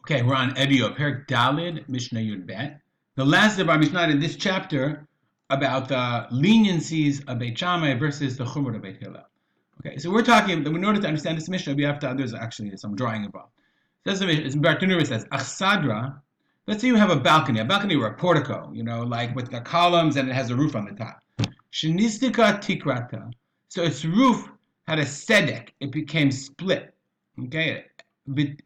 Okay, we're on Eduyot, Perik Dalid, Mishnah Yud Bet. The last of our Mishnah in this chapter about the leniencies of Beit Shammai versus the Chumrah of Beit Hillel. Okay, so we're talking, in order to understand this Mishnah, we have to, there's actually some drawing involved. It says, Achsadra, let's say you have a balcony or a portico, like with the columns and it has a roof on the top. Shenistika tikrata, so its roof had a sedek, it became split. Okay, and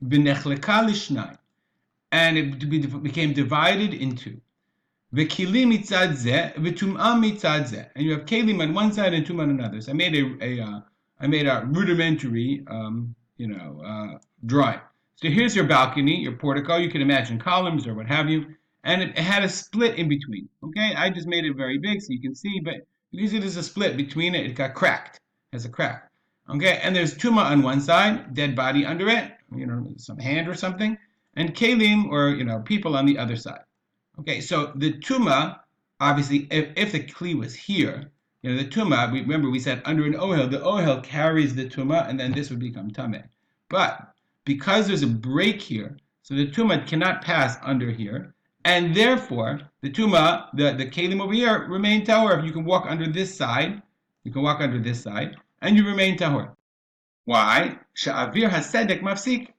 it became divided into. And you have kelim on one side and tum on another. So I made a rudimentary, drawing. So here's your balcony, your portico. You can imagine columns or what have you, and it had a split in between. Okay, I just made it very big so you can see, but you can see there's a split between it. It got cracked, has a crack. Okay, and there's tuma on one side, dead body under it, some hand or something, and kelim or people on the other side. Okay, so the tuma, obviously, if the kli was here, the tuma, remember we said under an ohel, the ohel carries the tuma, and then this would become tameh. But because there's a break here, so the tuma cannot pass under here, and therefore the tuma, the kelim over here, remain tahor. If you can walk under this side, and you remain tahor. Why? Sha'avir hasedek mafsik,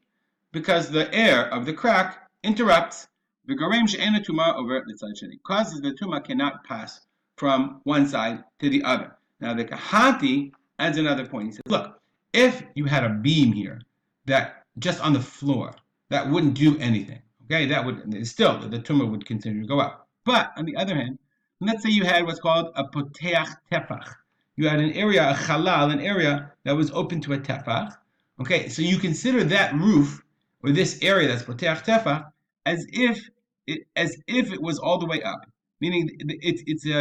because the air of the crack interrupts. V'garem she'ena tuma over l'tzad sheni, causes the tuma cannot pass from one side to the other. Now the Kahati adds another point. He says, look, if you had a beam here that just on the floor, that wouldn't do anything. Okay, that would still the tuma would continue to go up. But on the other hand, let's say you had what's called a poteach tefach. You had an area, a chalal, an area that was open to a tefach. Okay, so you consider that roof or this area that's poteach tefach as if it was all the way up. Meaning,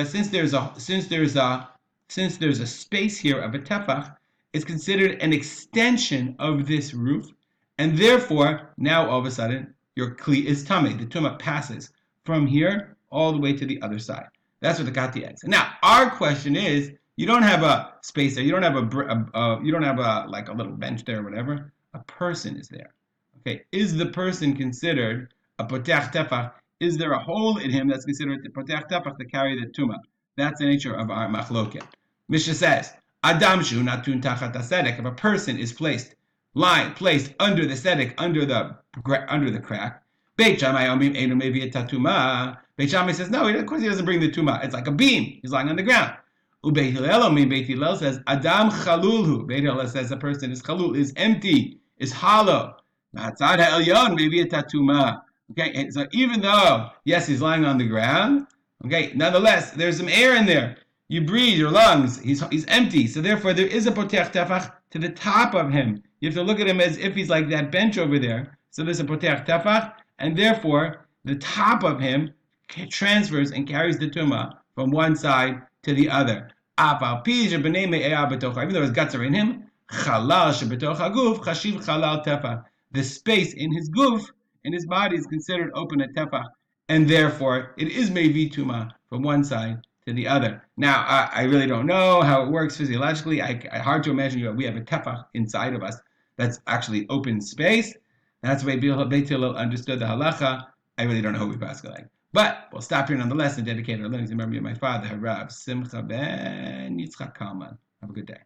since there's a space here of a tefach, it's considered an extension of this roof, and therefore now all of a sudden your kli is tameh. The tuma passes from here all the way to the other side. That's what the Kati adds. Now our question is, you don't have a space there. You don't have like a little bench there or whatever. A person is there. Okay, is the person considered a potech tefach? Is there a hole in him that's considered the potech tefach to carry the tuma? That's the nature of our machloket. Mishnah says, Adam shu natun tachat hasedek. If a person is placed under the sedek, under the crack, Beit Shammai omim einu mevi tatuma. Beit Shammai says, no, of course he doesn't bring the tuma. It's like a beam. He's lying on the ground. Beit Hillel says, Adam chalulhu. Beit Hillel says a person is chalul, is empty, is hollow. Hatzad ha'elyon maybe a tatuma. Okay, so even though, yes, he's lying on the ground, okay, nonetheless, there's some air in there. You breathe, your lungs, he's empty. So therefore, there is a potech tefach to the top of him. You have to look at him as if he's like that bench over there. So there's a potech tefach, and therefore, the top of him transfers and carries the tuma from one side to the other. Even though his guts are in him, the space in his guf, in his body, is considered open at tefach, and therefore it is mevi tuma from one side to the other. Now, I really don't know how it works physiologically. Hard to imagine we have a tefach inside of us that's actually open space. That's the way Beit Hillel understood the halacha. I really don't know who we pass like. But we'll stop here nonetheless and dedicate our learning to the memory of my father, Rav Simcha ben Yitzchak Kalman. Have a good day.